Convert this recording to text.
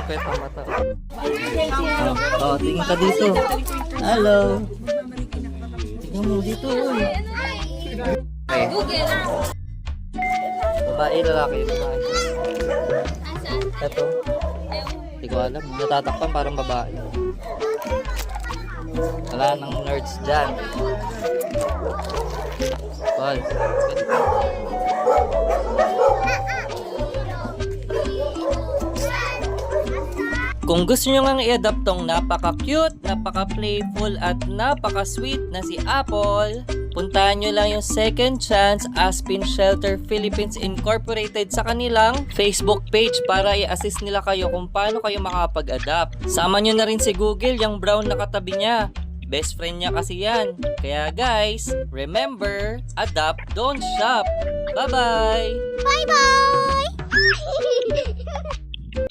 sungkit ang mata. Oh, tingin ka dito. Hello. Tingnan mo dito. Okay. Babae, lalaki, babae. Ito. Hindi ko alam. Natatakpan parang babae. Wala nang nerds dyan. Paul. Kung gusto nyo nga i-adapt tong napaka-cute, napaka-playful at napaka-sweet na si Apple, puntahan nyo lang yung Second Chance Aspen Shelter Philippines Incorporated sa kanilang Facebook page para i-assist nila kayo kung paano kayo makapag-adapt. Sama nyo na rin si Google, yung brown na katabi niya. Best friend niya kasi yan. Kaya guys, remember, adapt, don't shop. Bye-bye! Bye-bye!